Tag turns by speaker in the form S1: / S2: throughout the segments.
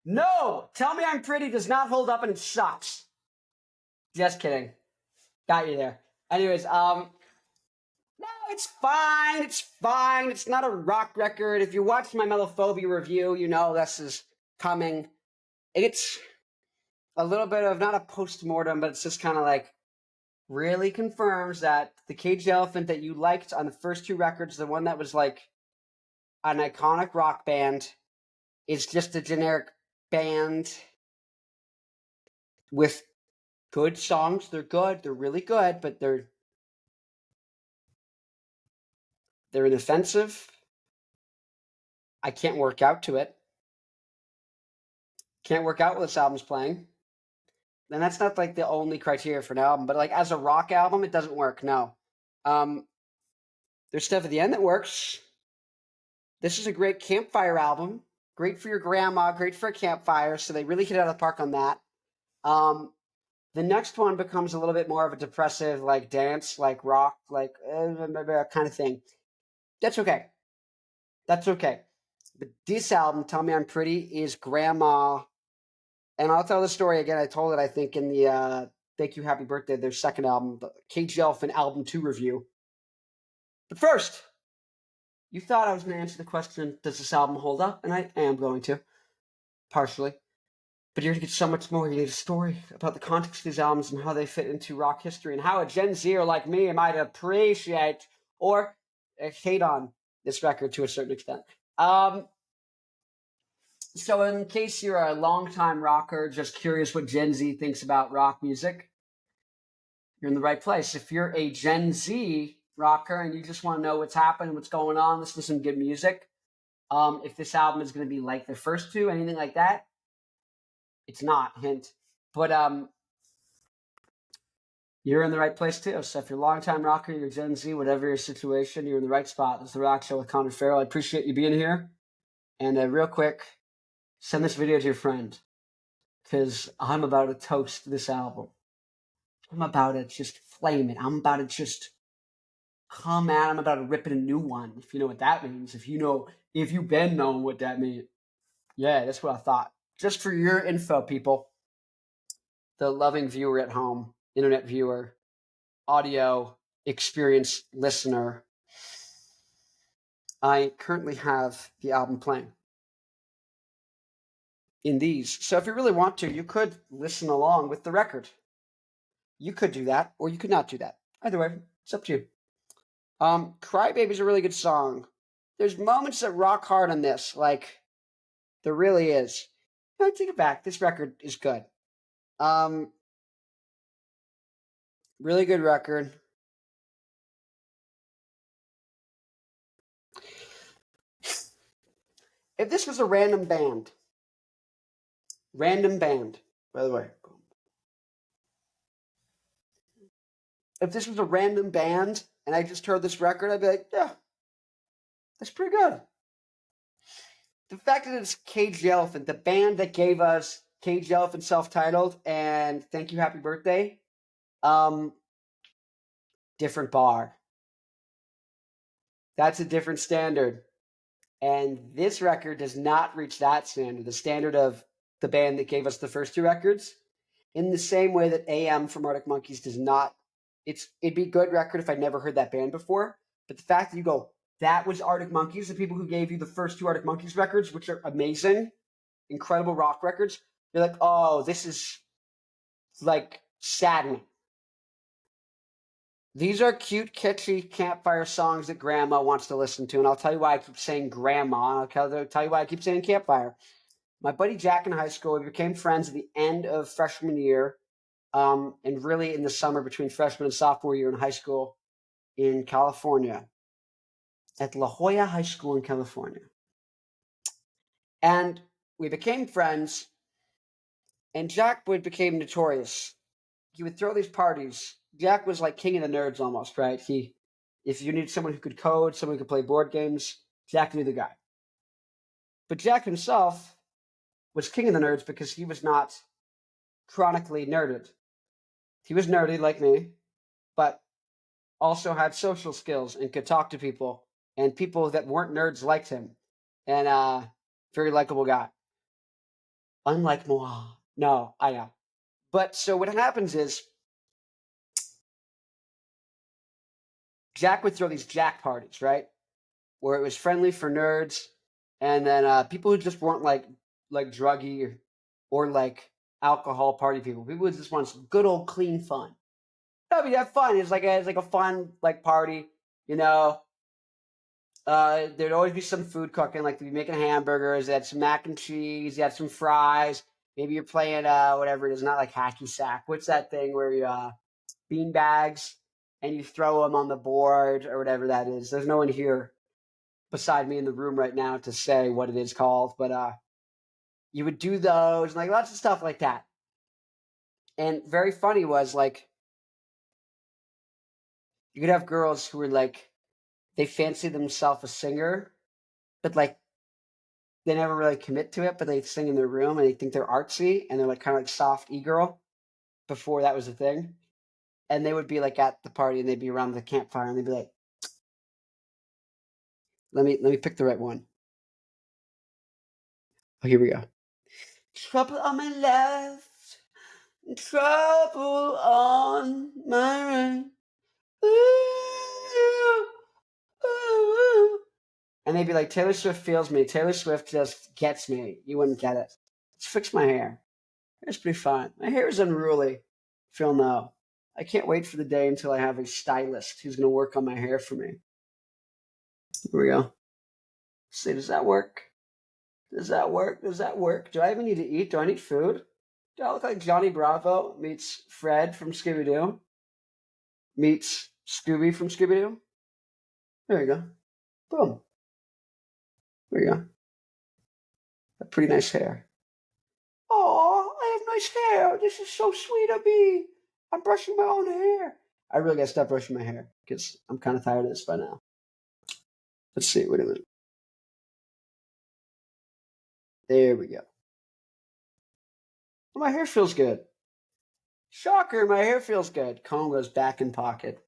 S1: No! Tell Me I'm Pretty does not hold up and it sucks. Just kidding. Got you there. Anyways, no, it's fine. It's fine. It's not a rock record. If you watched my Melophobia review, you know this is coming. It's a little bit of not a post-mortem, but it's just kind of like really confirms that the Caged Elephant that you liked on the first two records, the one that was like an iconic rock band, is just a generic band with good songs. They're good. They're really good, but they're inoffensive. I can't work out to it. Can't work out what this album's playing. And that's not like the only criteria for an album, but like as a rock album, it doesn't work. No. There's stuff at the end that works. This is a great campfire album. Great for your grandma, great for a campfire. So they really hit it out of the park on that. The next one becomes a little bit more of a depressive, like dance, like rock, like kind of thing. That's okay. That's okay. But this album, Tell Me I'm Pretty, is grandma. And I'll tell the story again. I told it, I think, in the Thank You Happy Birthday, their second album, the Caged Elephant Album 2 review. But first, you thought I was going to answer the question, does this album hold up? And I am going to, partially. But you're going to get so much more. You need a story about the context of these albums and how they fit into rock history and how a Gen Zer like me might appreciate or hate on this record to a certain extent. So in case you're a longtime rocker, just curious what Gen Z thinks about rock music, you're in the right place. If you're a Gen Z rocker and you just want to know what's happening, what's going on, listen to some good music, if this album is going to be like the first two, anything like that, it's not, hint. But you're in the right place too. So if you're a longtime rocker, you're Gen Z, whatever your situation, you're in the right spot. This is The Rock Show with Connor Farrell. I appreciate you being here. And real quick, send this video to your friend because I'm about to toast this album. I'm about to just flame it. I'm about to just come at. I'm about to rip it a new one. If you know what that means. If you've been knowing what that means. Yeah, that's what I thought. Just for your info, people. The loving viewer at home, internet viewer, audio experience listener. I currently have the album playing in these. So if you really want to, you could listen along with the record. You could do that, or you could not do that. Either way, it's up to you. Cry Baby's a really good song. There's moments that rock hard on this, like there really is. I take it back. This record is good. Really good record. If this was a random band, by the way, if this was a random band and I just heard this record, I'd be like, yeah, that's pretty good. The fact that it's Caged Elephant, the band that gave us Caged Elephant self-titled and Thank You Happy Birthday, different bar. That's a different standard. And this record does not reach that standard, the standard of the band that gave us the first two records, in the same way that AM from Arctic Monkeys does not. It'd be a good record if I'd never heard that band before. But the fact that you go, that was Arctic Monkeys, the people who gave you the first two Arctic Monkeys records, which are amazing, incredible rock records, you're like, oh, this is like saddening. These are cute, catchy campfire songs that grandma wants to listen to. And I'll tell you why I keep saying grandma. I'll tell you why I keep saying campfire. My buddy Jack in high school, we became friends at the end of freshman year, and really in the summer between freshman and sophomore year in high school in California, at La Jolla High School in California. And we became friends, and Jack became notorious. He would throw these parties. Jack was like king of the nerds almost, right? If you needed someone who could code, someone who could play board games, Jack knew the guy. But Jack himself was king of the nerds because he was not chronically nerded. He was nerdy like me, but also had social skills and could talk to people, and people that weren't nerds liked him. And very likable guy. Unlike moi. No, I know. But so what happens is Jack would throw these Jack parties, right? Where it was friendly for nerds, and then people who just weren't like druggy or like alcohol party people. People who just want some good old clean fun. I mean, have fun. It's like a fun like party, you know. There'd always be some food cooking, like they'd be making hamburgers. They had some mac and cheese. You had some fries. Maybe you're playing whatever it is, not like hacky sack. What's that thing where you bean bags and you throw them on the board or whatever that is? There's no one here beside me in the room right now to say what it is called, but you would do those, like lots of stuff like that. And very funny was like you could have girls who were like they fancy themselves a singer, but like they never really commit to it, but they sing in their room and they think they're artsy and they're like kind of like soft e-girl before that was a thing. And they would be like at the party and they'd be around the campfire and they'd be like, let me pick the right one. Oh, here we go. Trouble on my left, trouble on my right. Ooh, ooh, ooh. And they'd be like, Taylor Swift feels me. Taylor Swift just gets me. You wouldn't get it. Let's fix my hair. It's pretty fun. My hair is unruly, if you'll know. I can't wait for the day until I have a stylist who's going to work on my hair for me. Here we go. See, does that work? Does that work? Does that work? Do I even need to eat? Do I need food? Do I look like Johnny Bravo meets Fred from Scooby Doo? Meets Scooby from Scooby Doo? There you go. Boom. There you go. A pretty nice hair. Oh, I have nice hair. This is so sweet of me. I'm brushing my own hair. I really gotta stop brushing my hair because I'm kind of tired of this by now. Let's see. Wait a minute. There we go. My hair feels good. Shocker, my hair feels good. Comb goes back in pocket.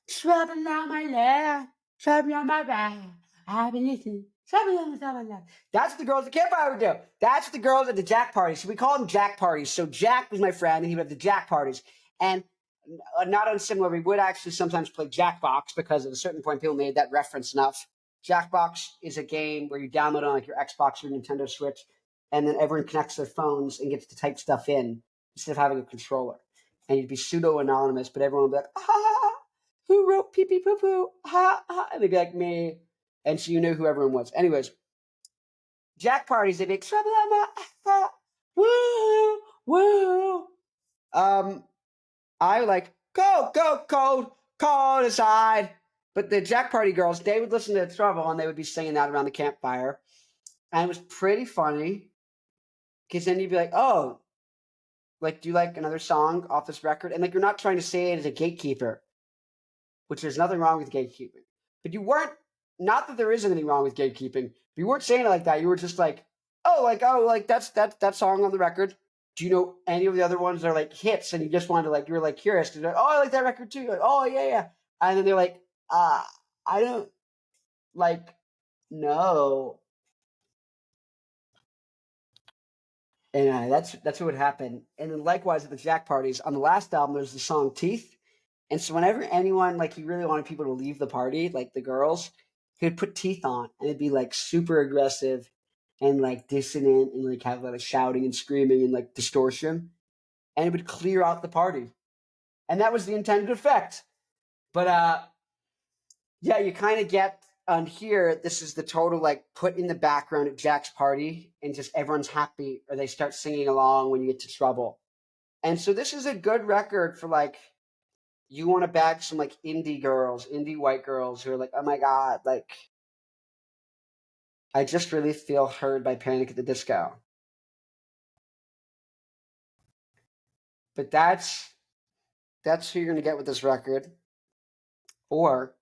S1: Trouble on my left, trouble on my right. I've been listening. Trouble on my left. That's what the girls at the campfire would do. That's what the girls at the Jack parties. So we call them Jack parties. So Jack was my friend, and he would have the Jack parties. And not unsimilar, we would actually sometimes play Jackbox because at a certain point people made that reference enough. Jackbox is a game where you download on like your Xbox or Nintendo Switch, and then everyone connects their phones and gets to type stuff in instead of having a controller. And you'd be pseudo anonymous, but everyone would be like, ah, who wrote pee pee poo poo? Ha ha. And they'd be like me. And so you knew who everyone was. Anyways, Jack parties, they'd be like, trouble on my woo, woo. I like, go, go, cold, cold aside. But the Jack Party girls, they would listen to Trouble and they would be singing that around the campfire. And it was pretty funny because then you'd be like, oh, like, do you like another song off this record? And like, you're not trying to say it as a gatekeeper, which there's nothing wrong with gatekeeping. But you weren't, not that there is anything wrong with gatekeeping, but you weren't saying it like that. You were just like, oh, like that's that song on the record. Do you know any of the other ones that are like hits? And you just wanted to like, you were like curious. Like, oh, I like that record too. You're like, oh, yeah, yeah. And then they're like, I don't like, no. And that's what would happen. And then likewise at the Jack parties, on the last album, there's the song Teeth. And so whenever anyone, like, he really wanted people to leave the party, like the girls, he would put Teeth on and it'd be like super aggressive and like dissonant and like have a lot of shouting and screaming and like distortion. And it would clear out the party. And that was the intended effect. But yeah, you kind of get on here, this is the total like put in the background at Jack's party and just everyone's happy or they start singing along when you get to Trouble. And so this is a good record for like you want to bag some like indie girls, indie white girls who are like, oh my God, like I just really feel heard by Panic at the Disco. But that's who you're gonna get with this record. Or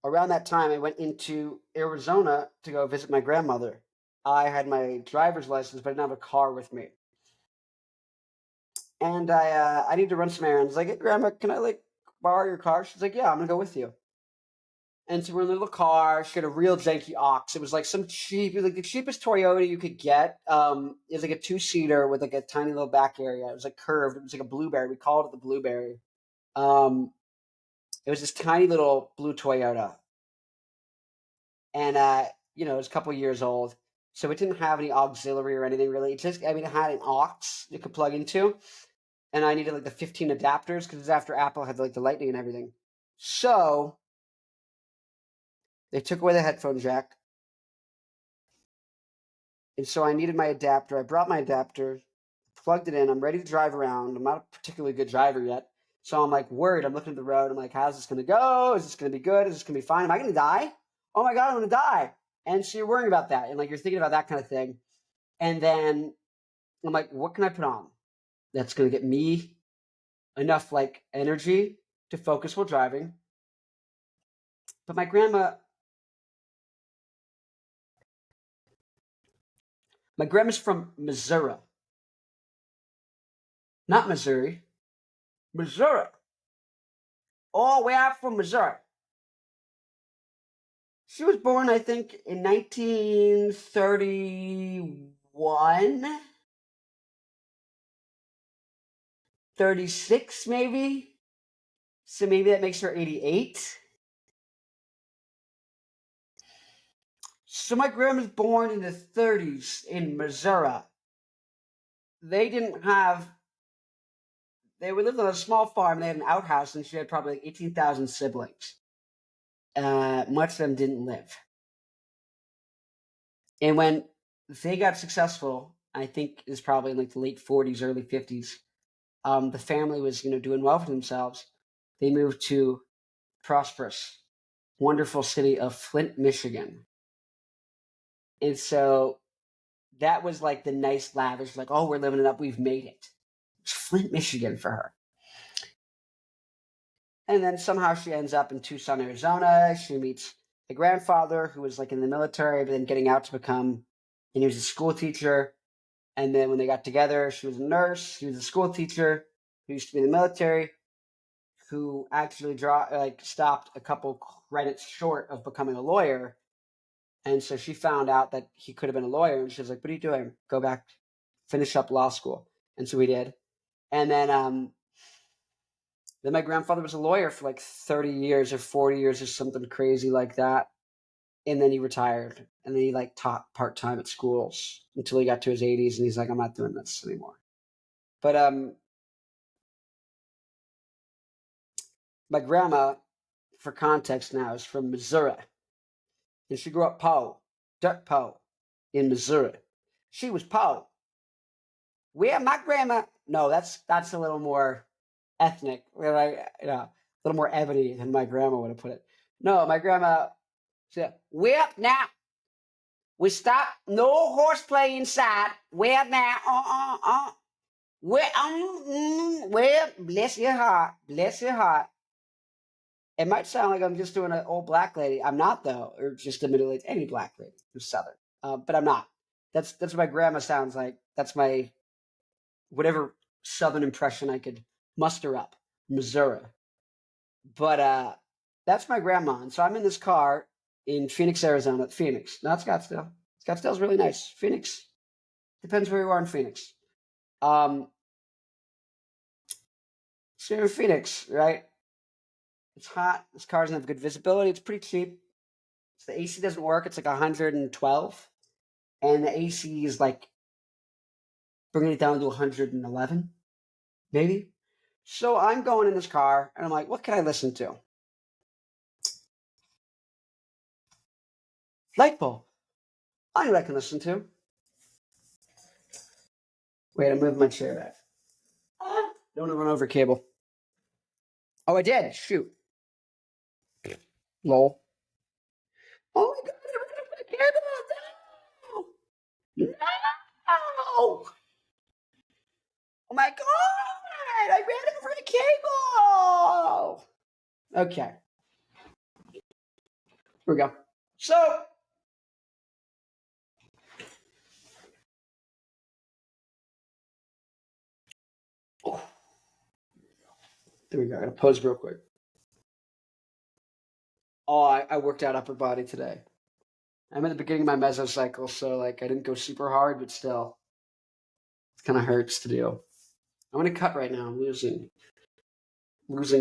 S1: around that time I went into Arizona to go visit my grandmother. I had my driver's license, but I didn't have a car with me. And I need to run some errands. Like, hey, Grandma, can I like borrow your car? She's like, yeah, I'm gonna go with you. And so we're in a little car. She had a real janky aux. It was like some cheap, it was like the cheapest Toyota you could get. It was like a 2-seater with like a tiny little back area. It was like curved. It was like a blueberry. We called it the blueberry. Um, it was this tiny little blue Toyota, and it was a couple years old, so it didn't have any auxiliary or anything really. It just, I mean, it had an aux you could plug into, and I needed like the 15 adapters because it was after Apple had like the Lightning and everything. So they took away the headphone jack, and so I needed my adapter. I brought my adapter, plugged it in. I'm ready to drive around. I'm not a particularly good driver yet, so I'm like worried. I'm looking at the road. I'm like, how's this going to go? Is this going to be good? Is this going to be fine? Am I going to die? Oh my God, I'm going to die. And so you're worrying about that, and like you're thinking about that kind of thing. And then I'm like, what can I put on that's going to get me enough like energy to focus while driving? But my grandma's from Missouri, not Missouri, Missouri. All the way out from Missouri. She was born, I think, in 1931, 36 maybe. So maybe that makes her 88. So my grandma's born in the 30s in Missouri. They didn't have, they lived on a small farm. They had an outhouse, and she had probably like 18,000 siblings. Much of them didn't live. And when they got successful, I think it was probably in like the late 40s, early 50s, the family was, doing well for themselves. They moved to prosperous, wonderful city of Flint, Michigan. And so that was like the nice, lavish, like, oh, we're living it up. We've made it. It's Flint, Michigan for her. And then somehow she ends up in Tucson, Arizona. She meets a grandfather who was like in the military, but then getting out to become, and he was a school teacher. And then when they got together, she was a nurse. He was a school teacher who used to be in the military, who actually stopped a couple credits short of becoming a lawyer. And so she found out that he could have been a lawyer, and she was like, "What are you doing? Go back, finish up law school." And so he did. And then my grandfather was a lawyer for like 30 years or 40 years or something crazy like that. And then he retired, and then he like taught part-time at schools until he got to his 80s, and he's like, "I'm not doing this anymore." But my grandma, for context now, is from Missouri, and she grew up poor, dirt poor, in Missouri. She was poor. Where my grandma? No, that's a little more ethnic, right? A little more ebony than my grandma would have put it. No, my grandma said, "Well, now we stop. No horseplay inside. Well, now, well, bless your heart, bless your heart." It might sound like I'm just doing an old black lady. I'm not though, or just a middle-aged any black lady who's Southern. But I'm not. That's what my grandma sounds like. That's my whatever Southern impression I could muster up, Missouri. But that's my grandma, and so I'm in this car in Phoenix, Arizona. Phoenix, not Scottsdale. Scottsdale's really nice. Phoenix depends where you are in Phoenix. So you're in Phoenix, right? It's hot. This car doesn't have good visibility. It's pretty cheap. So the AC doesn't work. It's like 112, and the AC is like bringing it down to 111, maybe. So I'm going in this car, and I'm like, what can I listen to? Light bulb. I know what I can listen to. Wait, I'm moving my chair back. Don't run over cable. Oh, I did. Shoot. Lol. Oh my god, I ran over the cable. No! No! Oh my god! I ran over the cable! Okay. Here we go. So, there we go. I gotta pause real quick. Oh, I worked out upper body today. I'm at the beginning of my mesocycle, so like I didn't go super hard, but still, it kind of hurts to do. I'm gonna cut right now. I'm losing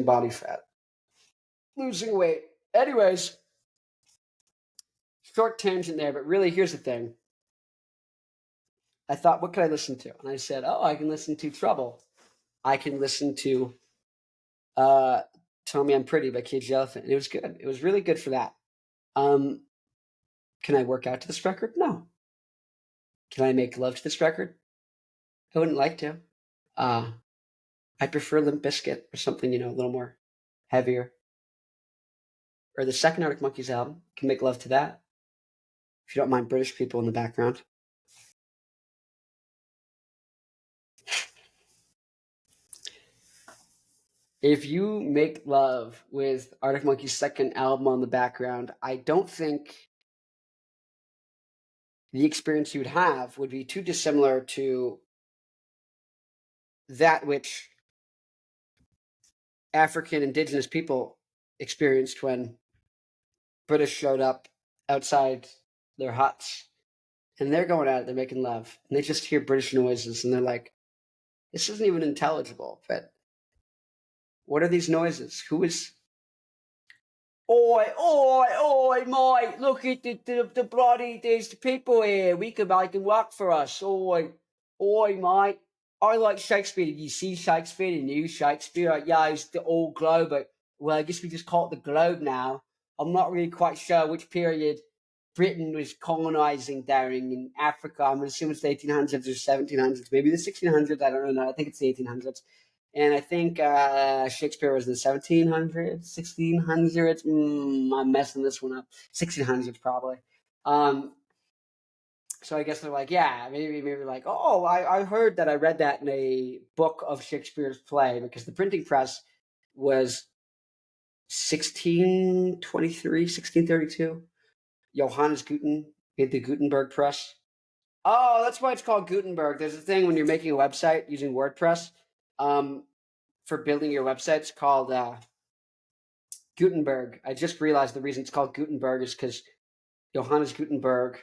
S1: body fat, losing weight. Anyways, short tangent there, but really, here's the thing. I thought, what could I listen to? And I said, oh, I can listen to Trouble. I can listen to uh, Tell Me I'm Pretty by Cage the Elephant. And it was good. It was really good for that. Um, can I work out to this record? No. Can I make love to this record? I wouldn't like to. Uh, I prefer Limp Bizkit or something, a little more heavier. Or the second Arctic Monkeys album. Can make love to that. If you don't mind British people in the background. If you make love with Arctic Monkeys' second album on the background, I don't think the experience you would have would be too dissimilar to that which African indigenous people experienced when British showed up outside their huts. And they're going at it, they're making love. And they just hear British noises and they're like, this isn't even intelligible, but what are these noises? Who is. Oi, oi, oi, mate, look at the bloody, there's the people here. We can make them work for us. Oi, oi, mate. I like Shakespeare. Did you see Shakespeare? The new Shakespeare? Yeah, it's the old globe, but, well, I guess we just call it the globe now. I'm not really quite sure which period Britain was colonizing during in Africa. I'm assuming it's the 1800s or 1700s, maybe the 1600s. I don't know. I think it's the 1800s. And I think Shakespeare was in the 1700s, 1600s. I'm messing this one up. 1600s probably. So I guess they're like, yeah, maybe like, oh, I heard that. I read that in a book of Shakespeare's play, because the printing press was 1623, 1632. Johannes Gutenberg made the Gutenberg press. Oh, that's why it's called Gutenberg. There's a thing when you're making a website using WordPress, for building your website. It's called Gutenberg. I just realized the reason it's called Gutenberg is because Johannes Gutenberg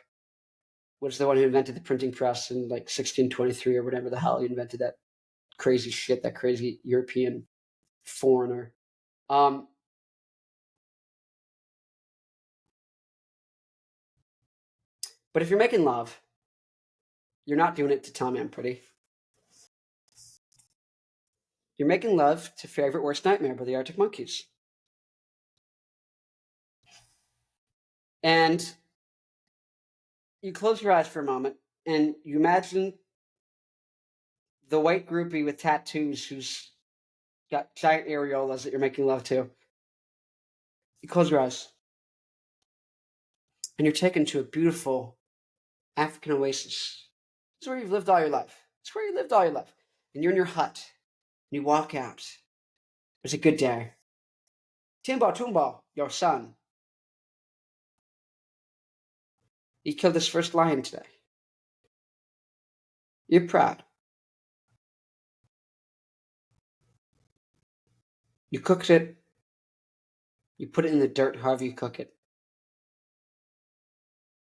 S1: was the one who invented the printing press in like 1623 or whatever the hell he invented that crazy shit, that crazy European foreigner. But if you're making love, you're not doing it to Tell Me I'm Pretty. You're making love to Favorite Worst Nightmare by the Arctic Monkeys. And you close your eyes for a moment and you imagine the white groupie with tattoos who's got giant areolas that you're making love to. You close your eyes and you're taken to a beautiful African oasis. It's where you've lived all your life. It's where you lived all your life. And you're in your hut and you walk out. It's a good day. Timba Tumba, your son. He killed his first lion today. You're proud. You cooked it. You put it in the dirt, however you cook it.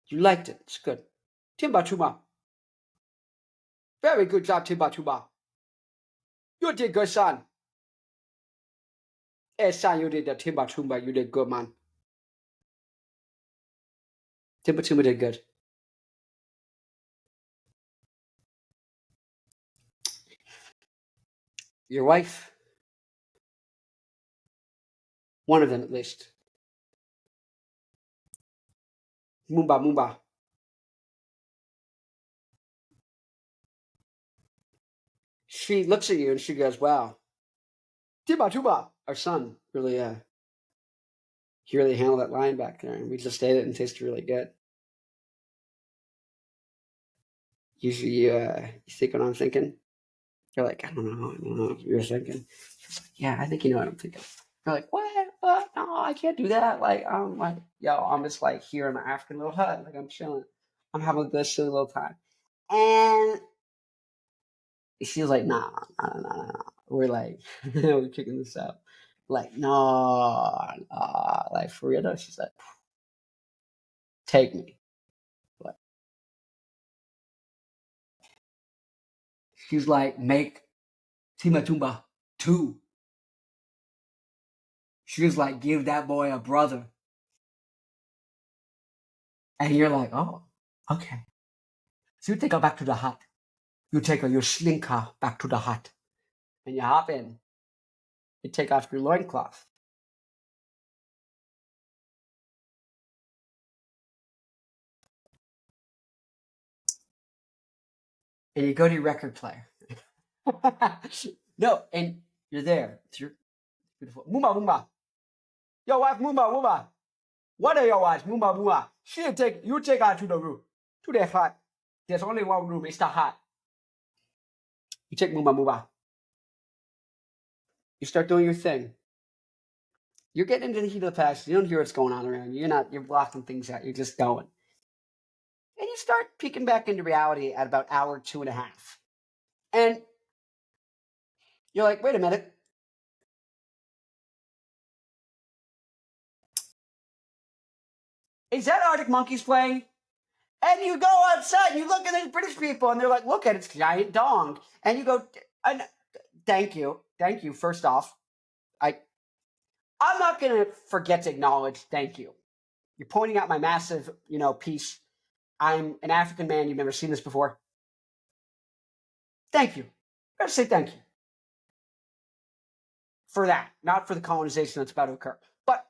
S1: You liked it. It's good. Timba Tumba. Very good job, Timba Tumba. You did good, son. Hey, son, you did the Timba Tumba. You did good, man. Timba Tumba did good. Your wife, one of them at least. Moomba, Moomba. She looks at you and she goes, wow, Timba Tumba. Our son really, he really handled that line back there. And we just ate it and it tasted really good. Usually you think what I'm thinking. You're like, I don't know what you're thinking. She's like, yeah, I think you know what I'm thinking. You're like, what? No, I can't do that. Like, I'm like, yo, I'm just like here in my African little hut. Like, I'm chilling. I'm having a good, silly little time. And she's like, nah. We're like, we're kicking this out. Like, no, like for real though. She's like, take me. Like, she's like, make Timatumba 2. She was like, give that boy a brother. And you're like, oh, okay. So you take her back to the hut. You take her, you slink her back to the hut. And you hop in. You take off your loincloth. And you go to your record player. No, and you're there. It's your beautiful. Mumba, Mumba. Yo, wife, Mumba, Mumba. What are your wives? Mumba, Mumba. You take her to the room. To the hut. There's only one room. It's the hut. You take Mumba, Mumba. You start doing your thing. You're getting into the heat of the passion. You don't hear what's going on around you. You're blocking things out. You're just going. And you start peeking back into reality at about hour 2.5. And you're like, wait a minute. Is that Arctic Monkeys playing? And you go outside and you look at these British people and they're like, look at its giant dong. And you go, thank you. Thank you, first off. I'm not going to forget to acknowledge thank you. You're pointing out my massive, piece. I'm an African man. You've never seen this before. Thank you. I gotta say thank you for that, not for the colonization that's about to occur. But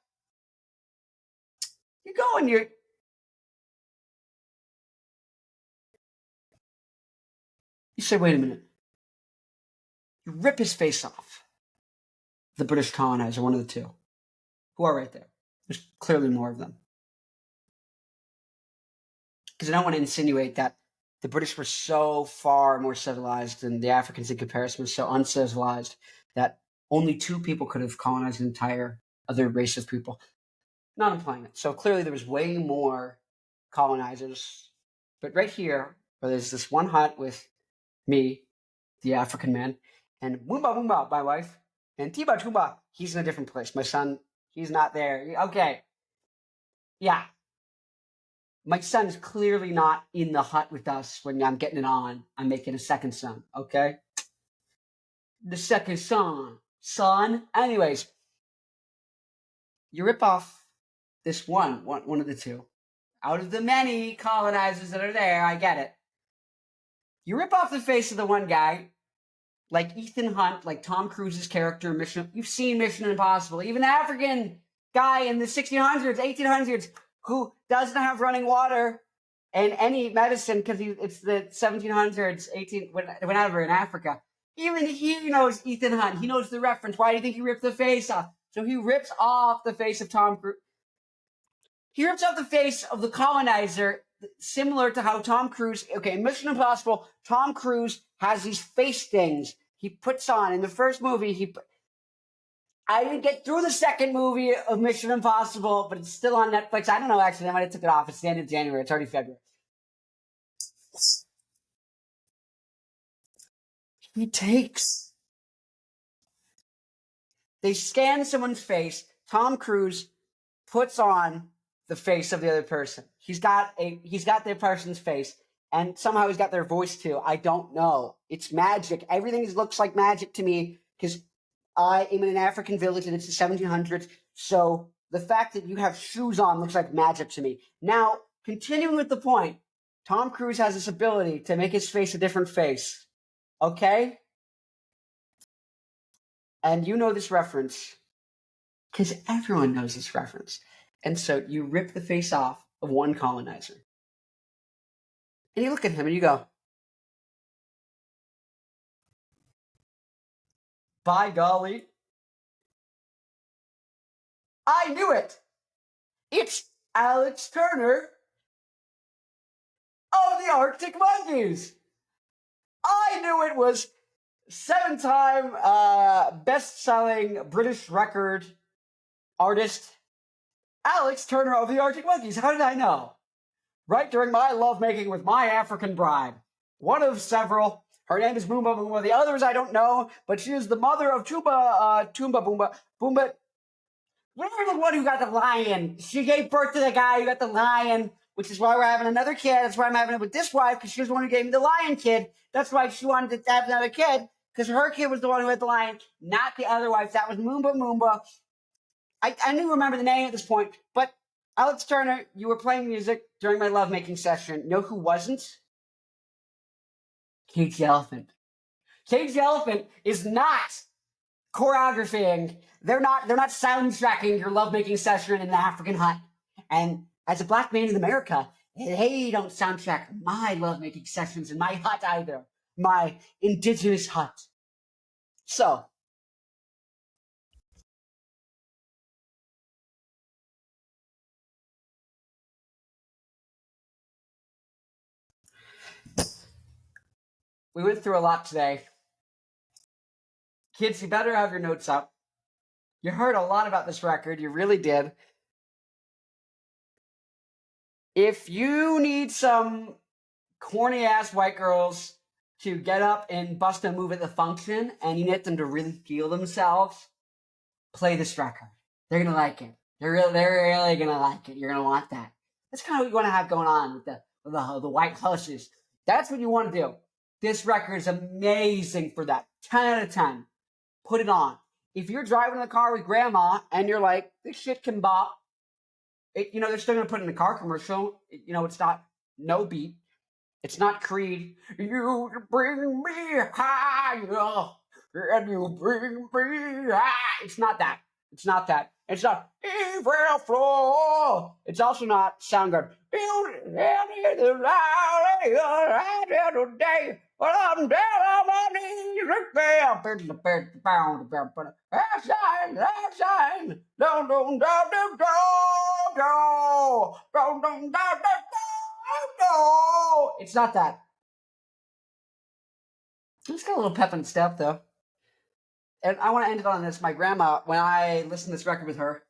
S1: you go and you say, wait a minute. You rip his face off. The British colonizer, one of the two, who are right there. There's clearly more of them. Because I don't want to insinuate that the British were so far more civilized and the Africans in comparison were so uncivilized that only 2 people could have colonized an entire other race of people. Not implying it. So clearly there was way more colonizers. But right here, where there's this one hut with me, the African man, and Moomba Moomba, my wife, and Tiba Tumba, he's in a different place. My son, he's not there. Okay. Yeah. My son is clearly not in the hut with us when I'm getting it on. I'm making a second son, okay? The second son. Anyways, you rip off this one of the two. Out of the many colonizers that are there, I get it. You rip off the face of the one guy, like Ethan Hunt, like Tom Cruise's character in Mission. You've seen Mission Impossible. Even the African guy in the 1600s, 1800s, who doesn't have running water and any medicine because it's the 1700s, whenever in Africa. Even he knows Ethan Hunt. He knows the reference. Why do you think he ripped the face off? So he rips off the face of Tom Cruise. He rips off the face of the colonizer, similar to how Tom Cruise, okay, in Mission Impossible, Tom Cruise has these face things he puts on. In the first movie, I didn't get through the second movie of Mission Impossible, but it's still on Netflix. I don't know, actually, I might have took it off. It's the end of January. It's already February. They scan someone's face. Tom Cruise puts on the face of the other person. He's got the person's face, and somehow he's got their voice too. I don't know. It's magic. Everything looks like magic to me because I am in an African village and it's the 1700s. So the fact that you have shoes on looks like magic to me. Now, continuing with the point, Tom Cruise has this ability to make his face a different face. Okay? And you know this reference because everyone knows this reference. And so you rip the face off of one colonizer. And you look at him and you go, by golly, I knew it. It's Alex Turner of the Arctic Monkeys. I knew it was 7-time best-selling British record artist Alex Turner of the Arctic Monkeys. How did I know? Right during my lovemaking with my African bride. One of several. Her name is Boomba Boomba. The others I don't know, but she is the mother of Toomba Boomba. Boomba. You're the one who got the lion. She gave birth to the guy who got the lion, which is why we're having another kid. That's why I'm having it with this wife, because she was the one who gave me the lion kid. That's why she wanted to have another kid, because her kid was the one who had the lion, not the other wife. That was Moomba Moomba. I didn't remember the name at this point, but Alex Turner, you were playing music during my lovemaking session. You know who wasn't? Cage the Elephant. Cage the Elephant is not choreographing. They're not soundtracking your lovemaking session in an African hut. And as a black man in America, they don't soundtrack my lovemaking sessions in my hut either. My indigenous hut. So, we went through a lot today. Kids, you better have your notes up. You heard a lot about this record. You really did. If you need some corny ass white girls to get up and bust a move at the function and you need them to really feel themselves, play this record. They're going to like it. They're really going to like it. You're going to want that. That's kind of what you want to have going on with the white hushes. That's what you want to do. This record is amazing for that. 10 out of 10. Put it on. If you're driving in the car with grandma and you're like, this shit can bop, they're still going to put it in a car commercial. It's not no beat. It's not Creed. You bring me higher, and you bring me high. It's not that. It's not that. It's not evil floor. It's also not Soundgarden. Today, but I'm down on my knees again. It's not that. It's got a little pep and step, though. And I want to end it on this. My grandma, when I listened to this record with her,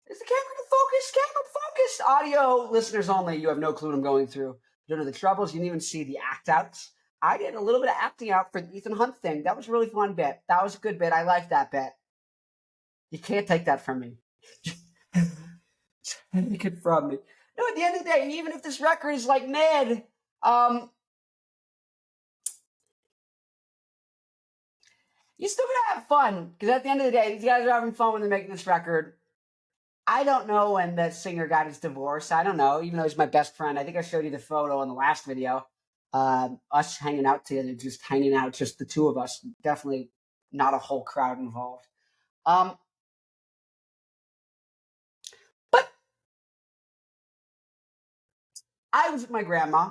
S1: is the camera to focus? Camera focus! Audio listeners only. You have no clue what I'm going through. You don't know the troubles. You didn't even see the act outs. I did a little bit of acting out for the Ethan Hunt thing. That was a really fun bit. That was a good bit. I liked that bit. You can't take that from me. Take it from me. No, at the end of the day, even if this record is like mid, you still gotta have fun. Because at the end of the day, these guys are having fun when they're making this record. I don't know when the singer got his divorce. I don't know, even though he's my best friend. I think I showed you the photo in the last video. Us hanging out together, just hanging out, just the two of us. Definitely not a whole crowd involved. But I was with my grandma,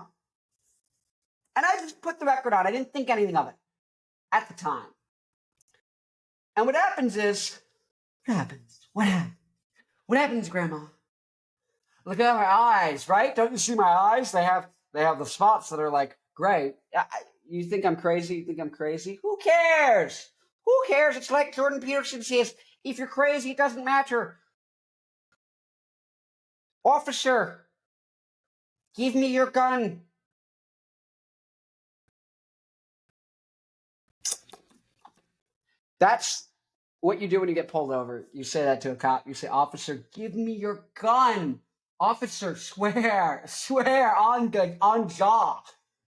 S1: and I just put the record on. I didn't think anything of it at the time. And what happens is, What happens, Grandma? Look at my eyes, right? Don't you see my eyes? They have the spots that are like gray. You think I'm crazy? You think I'm crazy? Who cares? Who cares? It's like Jordan Peterson says, if you're crazy, it doesn't matter. Officer, give me your gun. That's what you do when you get pulled over. You say that to a cop. You say, officer, give me your gun. Officer, swear on jaw.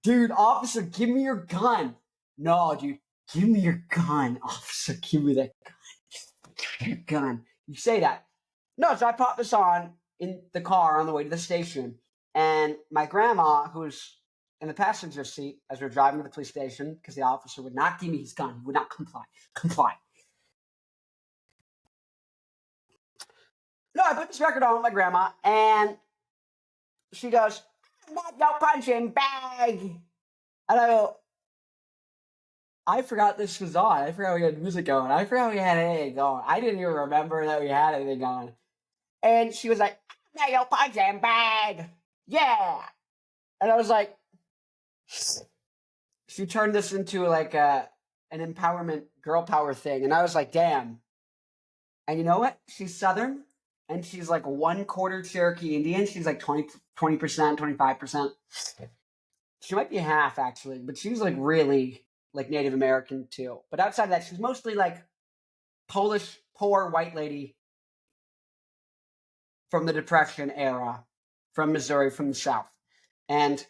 S1: Dude, officer, give me your gun. No, dude, give me your gun. Officer, give me that gun. Give me your gun. You say that. No, so I popped this on in the car on the way to the station. And my grandma, who's in the passenger seat as we're driving to the police station, because the officer would not give me his gun. He would not comply. No, I put this record on with my grandma, and she goes, no punching bag. And I go, I forgot this was on. I forgot we had music going. I forgot we had anything going. I didn't even remember that we had anything going. And she was like, no punching bag. Yeah. And I was like, she turned this into like an empowerment girl power thing. And I was like, damn. And you know what? She's Southern. And she's like 1/4 Cherokee Indian. She's like 20%, 25%. She might be half, actually, but she's like really like Native American too. But outside of that, she's mostly like Polish, poor white lady from the Depression era, from Missouri, from the South. And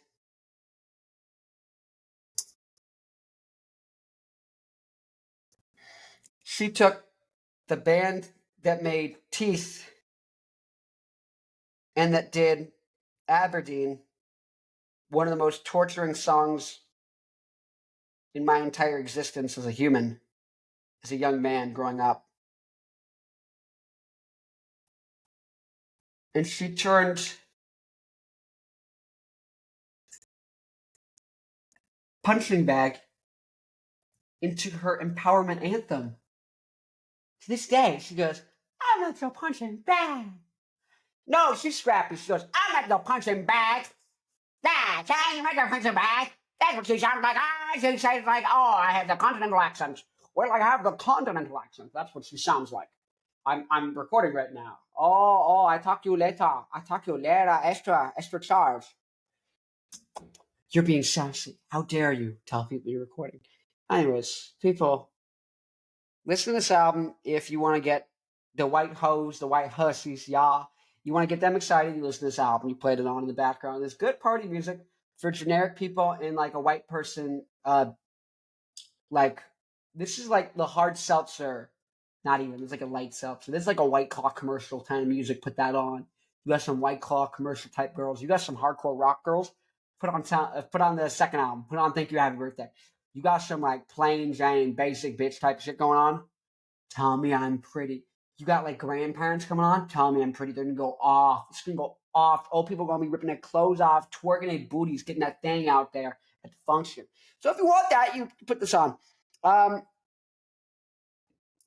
S1: she took the band that made Teeth and that did Aberdeen, one of the most torturing songs in my entire existence as a human, as a young man growing up. And she turned Punching Bag into her empowerment anthem. To this day, she goes, I'm not your punching bag. No, she's scrappy. She goes, I'm not your punching bag. I'm not your punching bag. That's what she sounds like. She says like, oh, I have the continental accent. Well, I have the continental accent. That's what she sounds like. I'm recording right now. Oh, I talk to you later. Extra charge. You're being sassy. How dare you tell people you're recording? Anyways, people, listen to this album if you want to get the white hoes, the white hussies, yeah. You want to get them excited, you listen to this album, you played it on in the background. There's good party music for generic people and like a white person, like this is like the hard seltzer. Not even, it's like a light seltzer. This is like a White Claw commercial kind of music, put that on. You got some White Claw commercial type girls. You got some hardcore rock girls. Put on the second album. Put on Thank You Happy Birthday. You got some like plain Jane basic bitch type shit going on. Tell me I'm pretty. You got like grandparents coming on. Tell me I'm pretty. They're gonna go off. It's gonna go off. Old people are gonna be ripping their clothes off, twerking their booties, getting that thing out there at the function. So if you want that, you put this on.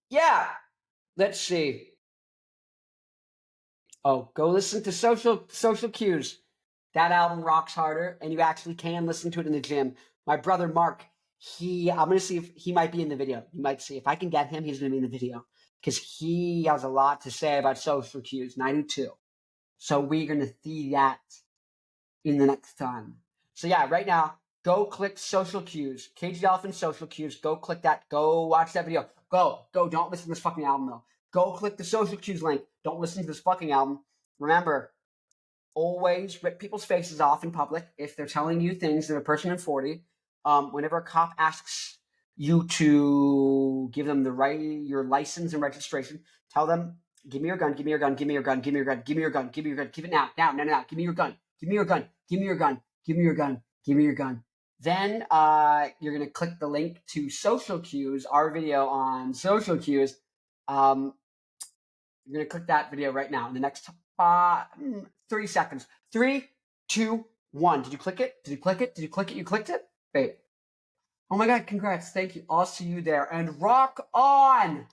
S1: Yeah. Let's see. Oh, go listen to Social Cues. That album rocks harder, and you actually can listen to it in the gym. My brother Mark, I'm gonna see if he might be in the video. You might see if I can get him, he's gonna be in the video because he has a lot to say about Social Cues, and I do too. So we're gonna see that in the next time. So yeah, right now, go click Social Cues, Caged Elephant Social Cues. Go click that. Go watch that video. Go. Don't listen to this fucking album though. Go click the Social Cues link. Don't listen to this fucking album. Remember, always rip people's faces off in public if they're telling you things that a person in 40. Whenever a cop asks you to give them your license and registration, tell them, give me your gun, give me your gun, give me your gun, give me your gun, give me your gun, give me your gun, give it now, give me your gun, give me your gun, give me your gun, give me your gun, give me your gun. Then you're gonna click the link to Social Cues, our video on Social Cues. You're gonna click that video right now in the next 30 seconds. 3, 2, 1. Did you click it? Did you click it? Did you click it? You clicked it? Wait. Oh my god, congrats. Thank you. I'll see you there. And rock on!